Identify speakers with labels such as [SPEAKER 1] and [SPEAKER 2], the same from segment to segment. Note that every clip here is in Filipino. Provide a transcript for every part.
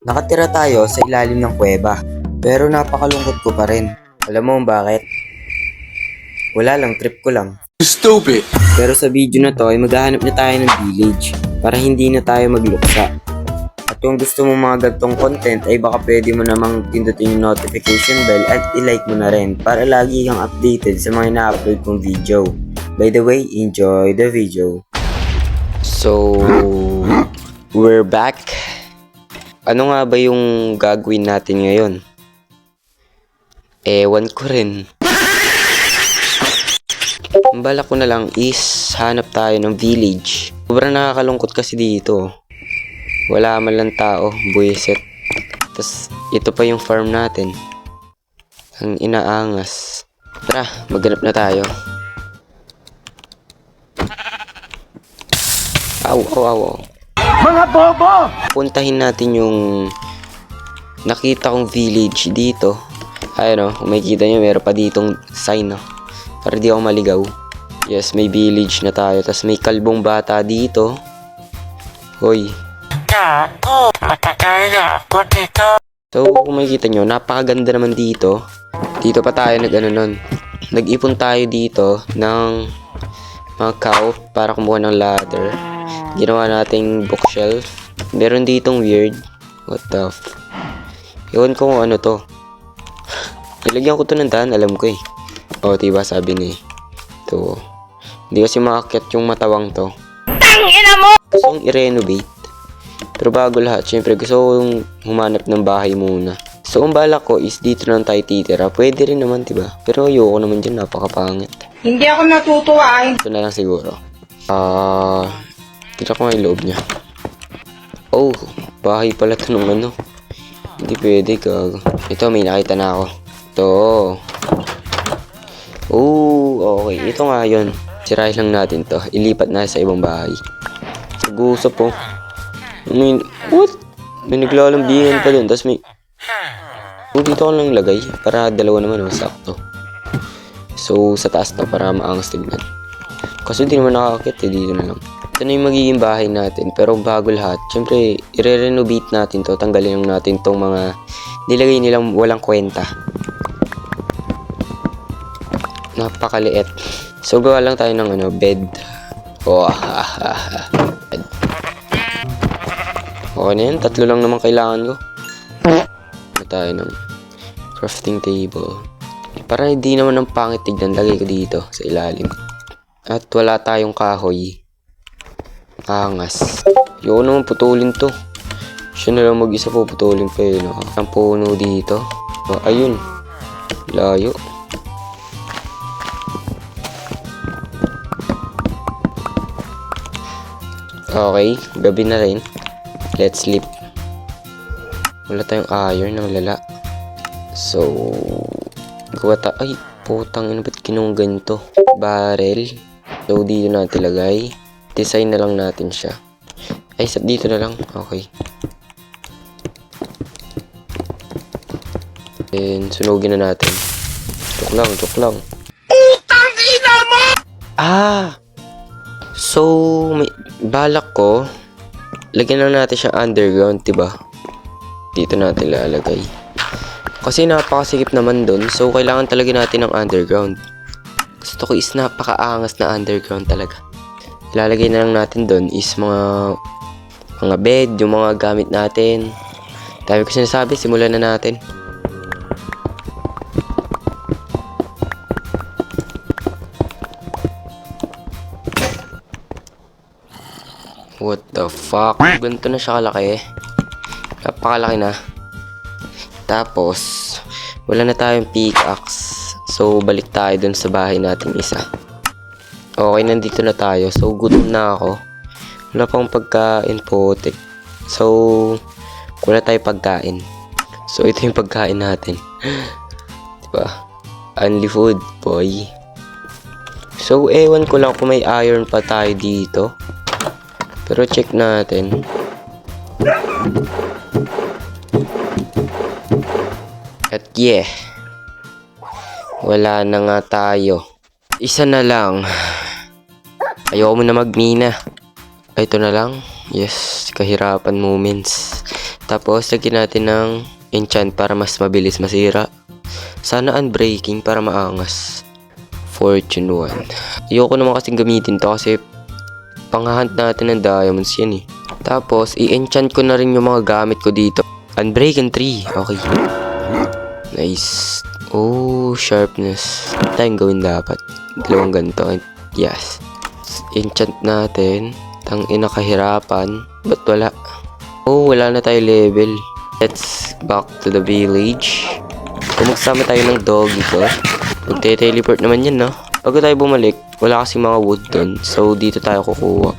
[SPEAKER 1] Nakatira tayo sa ilalim ng kuweba, pero napakalungkot ko pa rin. Alam mo bakit? Wala lang, trip ko lang.
[SPEAKER 2] Stupid.
[SPEAKER 1] Pero sa video na to ay maghahanap na tayo ng village para hindi na tayo magluksa. At kung gusto mo mga gantong content ay baka pwede mo namang pindutin yung notification bell at i-like mo na rin para lagi kang updated sa mga ina-upload kong video. By the way, enjoy the video. So, we're back. Ano nga ba yung gagawin natin ngayon? Ewan ko rin. Ang balak ko na lang is hanap tayo ng village. Sobrang nakakalungkot kasi dito. Wala man lang tao, buwisit. Tapos ito pa yung farm natin. Ang inaangas. Tara, maghanap na tayo. Aw.
[SPEAKER 2] Mga bobo!
[SPEAKER 1] Puntahin natin yung nakita kong village dito. Ayun o, kung makikita nyo, meron pa ditong sign, no? Para di ako maligaw. Yes, may village na tayo. Tapos may kalbong bata dito. Hoy.
[SPEAKER 2] Gago! Matataya ako dito!
[SPEAKER 1] So, kung makikita nyo, napakaganda naman dito. Dito pa tayo nag-ipon tayo dito ng mga cow para kumuha ng ladder. Ginawa nating bookshelf. Meron ditong weird. What the f... Ewan ko kung ano to. Nilagyan ko to ng daan, alam ko eh. O, diba sabi ni ito. Hindi kasi makakit yung matawang to. Tangina mo! Gusto kong i-renovate. Pero bago lahat, syempre gusto kong humanap ng bahay muna. So, ang balak ko is dito lang tayo titira. Pwede rin naman, diba? Pero ayoko naman dyan, napakapangit.
[SPEAKER 3] Hindi ako natutuwa.
[SPEAKER 1] Ito na lang siguro. Tira ko nga yung loob niya. Oh, bahay pala ito nung ano. Hindi pwede, gago. Ito, may nakita na ako. Ito. Oh, okay. Ito nga yun. Sirahin lang natin to. Ilipat na sa ibang bahay. Naguso po. What? May naglalambingan pa dun. Tapos may... dito ko lang lagay. Para dalawa naman, sakto. So, sa taas to para maangas tignan. Kasi hindi naman nakakakit eh. Dito na lang. Ito na yung magiging bahay natin. Pero bago lahat, syempre, i-renovate natin to. Tanggalin lang natin tong mga nilagay nilang walang kwenta. Napakaliit. So, gawa lang tayo ng bed. Oh, bed. Okay na yan. 3 lang naman kailangan ko. Na tayo ng crafting table. Para hindi naman ang pangit tignan, lagay ko dito sa ilalim. At wala tayong kahoy. Angas. Ayoko naman putulin to. Siya na lang mag-isa po putulin pa yun. Ang puno dito. Oh, ayun. Layo. Okay, gabi na rin. Let's sleep. Wala tayong iron na malala. So, gawa ta... Ay, putang ina, ba't ginawang ganito? Barrel. So, dito natin ilagay. Design na lang natin siya. Ay, dito na lang. Okay. And, sunugin na natin. Joke lang.
[SPEAKER 2] Putang ina mo!
[SPEAKER 1] So, may balak ko. Lagyan lang natin siya underground, diba? Dito natin lalagay. Kasi napakasikip naman dun. So, kailangan talaga natin ng underground. Gusto ko is napakaangas na underground talaga. Ilalagay na lang natin dun is mga bed, yung mga gamit natin. Dami ko sinasabi, simulan na natin. What the fuck? Ganito na siya kalaki. Napakalaki na. Tapos, wala na tayong pickaxe. So, balik tayo dun sa bahay natin isa. Okay, nandito na tayo. So, gutom na ako. Wala pang pagkain po. So, wala tayong pagkain. So, ito yung pagkain natin. Diba? Only food, boy. So, ewan ko lang kung may iron pa tayo dito. Pero check natin. At yeah. Wala na nga tayo. Isa na lang. Ayoko mo na magmina. Ito na lang. Yes, kahirapan moments. Tapos, lagyan natin ng enchant para mas mabilis masira. Sana unbreaking para maangas. Fortune 1. Ayoko naman kasing gamitin to kasi panghahunt natin ng diamonds yan eh. Tapos, i-enchant ko na rin yung mga gamit ko dito. Unbreaking 3. Okay. Nice. Oh, sharpness. Tayong gawin dapat. Dalawang ganito. Yes. Enchant natin. Tang ina kahirapan. Ba't wala? Oh, wala na tayo level. Let's back to the village. Kung magsama tayo ng doggy ko, magte-teleport naman yan, no? Bago tayo bumalik, wala kasing mga wood dun. So, dito tayo kukuha.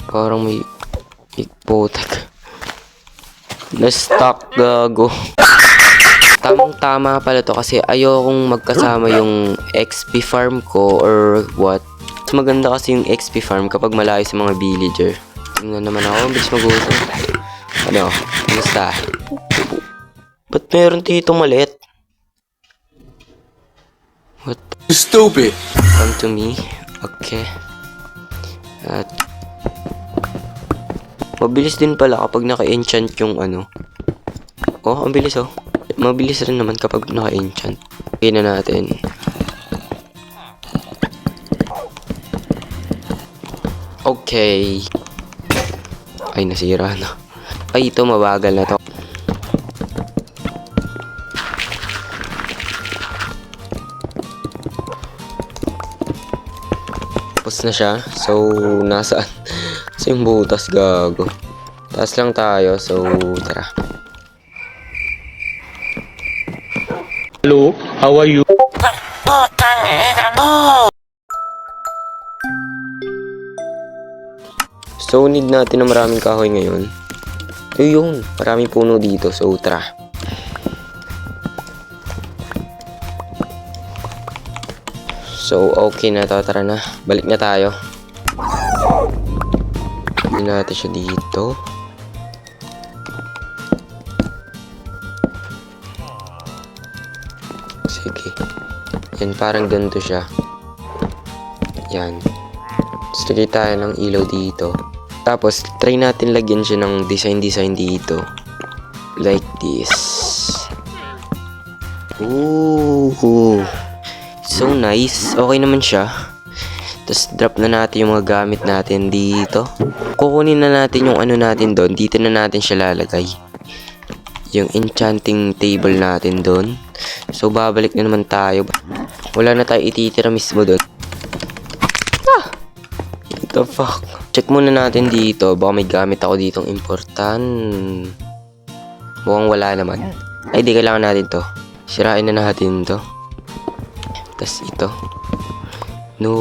[SPEAKER 1] Parang may ikpotek. Na-stuck, gago. Tamang-tama pala to kasi ayokong magkasama yung XP farm ko or what. Mas maganda kasi yung XP farm kapag malayo sa mga villager. Tingnan naman ako, bilis magutom. Ano? Kamusta? Ba't meron dito maliit? What?
[SPEAKER 2] Stupid.
[SPEAKER 1] Come to me. Okay. At mabilis din pala kapag naka-enchant yung ano. Oh, ang bilis oh. Mabilis rin naman kapag naka-enchant. Okay na natin. Okay. Ay, nasira na. Ay, ito mabagal na to. Tapos na siya. So, nasaan? Sa yung butas, gago. Taas lang tayo. So, tara.
[SPEAKER 4] Hello, how are you?
[SPEAKER 2] Putang ina mo!
[SPEAKER 1] So, need natin ng maraming kahoy ngayon. Ayun, maraming puno dito. So, tara. So, okay na to. Tara na. Balik na tayo. Hindi natin siya dito. Sige. Yan, parang ganito siya. Yan. Tapos lagay tayo ng ilaw dito. Tapos, try natin lagyan siya ng design dito. Like this. Ooh. So nice. Okay naman siya. Tapos, drop na natin yung mga gamit natin dito. Kukunin na natin yung ano natin doon. Dito na natin siya lalagay. Yung enchanting table natin doon. So, babalik na naman tayo. Wala na tayo ititira mismo doon. What the fuck? Check muna natin dito. Baka may gamit ako ditong important. Mukhang wala naman. Ay, di kailangan natin to. Sirain na natin to. Tapos ito. No.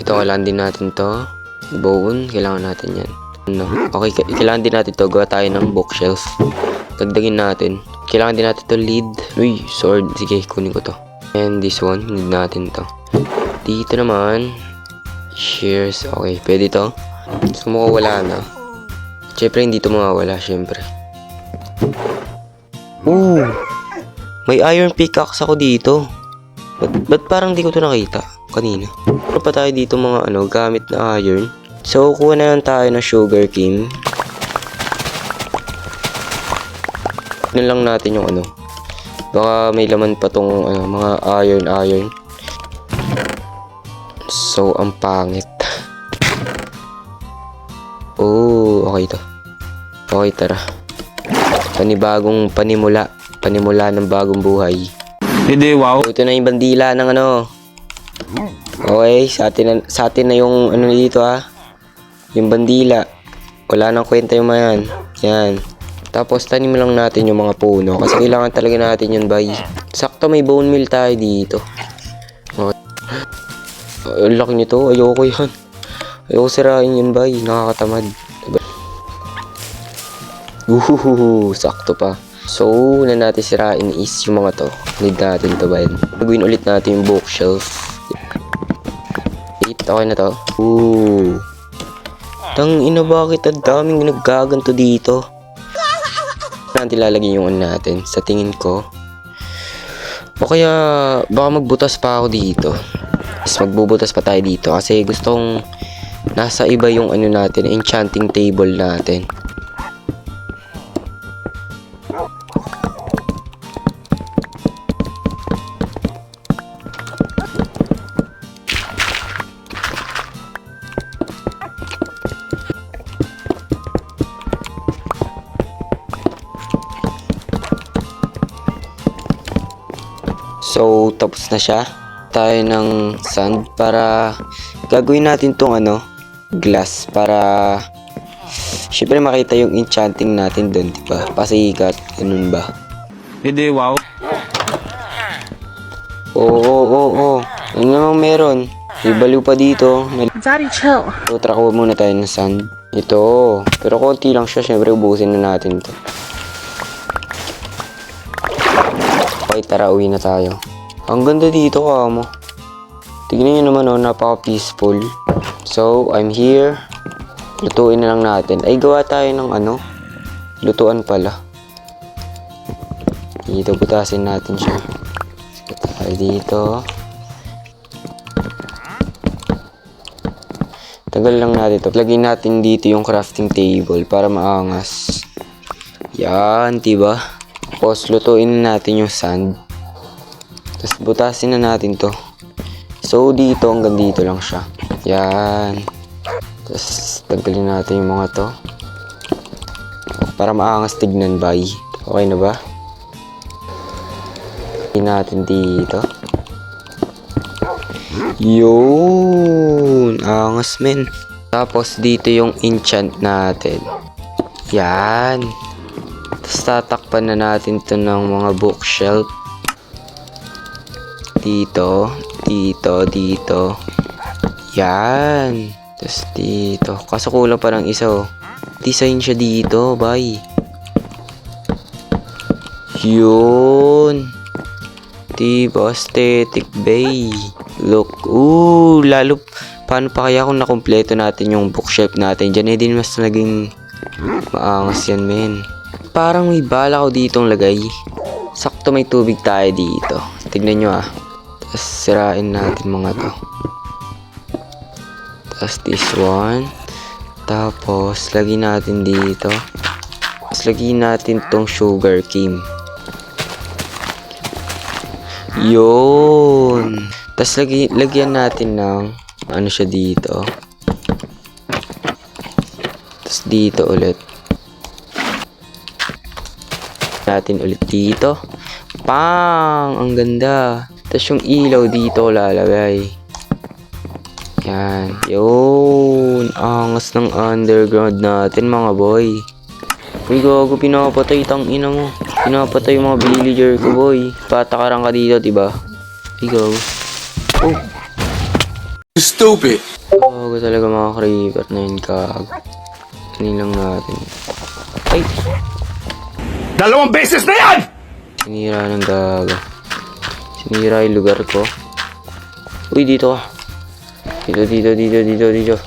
[SPEAKER 1] Ito, kailangan din natin to. Bone, kailangan natin yan. No. Okay, kailangan din natin to. Gawa tayo ng bookshelf. Dagdagin natin. Kailangan din natin to lead. Uy, sword. Sige, kunin ko to. And this one, need natin to. Dito naman, shears. Okay, pwede to. So, mukhang wala na. Siyempre, hindi to mawawala, siyempre. Ooh! May iron pickaxe ako dito. Ba't parang di ko to nakita kanina? Ano pa tayo dito mga ano, gamit na iron? So, kuha na lang tayo ng sugar cane. Tignan lang natin yung ano. Baka may laman pa tong ano, mga iron. So, ang pangit. Oh, okay to. Okay, tara. Panibagong panimula. Panimula ng bagong buhay.
[SPEAKER 4] Hindi, wow.
[SPEAKER 1] So, ito na yung bandila ng ano. Okay, sa atin na yung ano dito yung bandila. Wala nang kwenta yung mga yan. Yan. Tapos tanim lang natin yung mga puno. Kasi kailangan talaga natin yun, bay. Sakto may bone meal tayo dito. Okay. Ang laki nito. Ayoko yan. Ayoko sirain yun, bay. Nakakatamad. Diba? Sakto pa. So, na natin sirain is yung mga to. Need natin to, bay. Gagawin ulit natin yung bookshelf. Okay na to. Tangina, bakit ang daming naggaganto dito? Natin lalagay yung ano natin. Sa tingin ko, O kaya, baka magbutas pa ako dito. Mas magbubutas pa tayo dito kasi gusto kong nasa iba yung ano natin, enchanting table natin. So, tapos na siya. Tayo ng sand para gagawin natin tong ano, glass para syempre makita yung enchanting natin dun, diba? Pasikat, ganun ba?
[SPEAKER 4] Hindi, wow.
[SPEAKER 1] Oo. Ano namang meron? May baliw pa dito.
[SPEAKER 3] Daddy, chill.
[SPEAKER 1] So, trako muna tayo ng sand. Ito. Pero konti lang siya. Syempre, ubusin na natin to. Okay, tara, uwi na tayo. Ang ganda dito, kamo. Tignan nyo naman, oh, napaka-peaceful. So, I'm here. Lutuin na lang natin. Ay, gawa tayo ng ano? Lutuan pala. Dito, butasin natin siya. Tayo dito. Tagal lang natin ito. Lagyan natin dito yung crafting table para maangas. Yan, diba? Tapos, lutuin natin yung sand. Tapos, butasin na natin to. So, dito, hanggang dito lang siya. Yan. Tapos, tanggalin natin yung mga to. Para maangas tignan, bay. Okay na ba? Lagyan natin dito. Yun. Angas, men. Tapos, dito yung enchant natin. Yan. Tapos, tatakpan na natin to ng mga bookshelf. Dito. Yan. Tapos, dito. Kaso kulang pa ng isa, oh. Design siya dito, bay. Yun. Diba? Aesthetic, bay. Look. Lalo. Paano pa kaya kung nakompleto natin yung bookshelf natin? Diyan eh din mas naging maangas yan, men. Parang may bala ko ditong lagay. Sakto may tubig tayo dito. Tignan nyo, ah. Tapos sirain natin mga to. Tapos this one. Tapos lagyan natin dito. Tapos lagyan natin tong sugar cane. Yun. Tapos lagyan natin ng ano siya dito. Tapos dito ulit. Natin ulit dito. Pang! Ang ganda. Tapos yung ilaw dito lalagay. Yan. Yun. Angas ng underground natin, mga boy. Uy, gago, pinapatay. Tangina mo. Pinapatay yung mga villager ko, boy. Patakaran ka dito, diba? Uy, gago. Oh.
[SPEAKER 2] Stupid.
[SPEAKER 1] Gago talaga mga creeper na yun, gago. Lang natin. Ay!
[SPEAKER 2] 2 beses na yan!
[SPEAKER 1] Sinira ng gago. Sinira yung lugar ko. Uy, dito ka. Dito.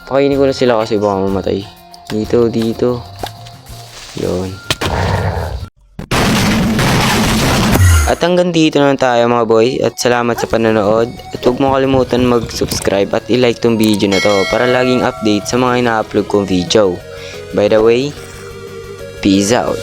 [SPEAKER 1] Pakainin ko na sila kasi baka mamatay. Dito. Yun. At hanggang dito na tayo, mga boy. At salamat sa panonood. At huwag mo kalimutan mag-subscribe at i-like tong video na to para laging update sa mga ina-upload kong video. By the way, peace out.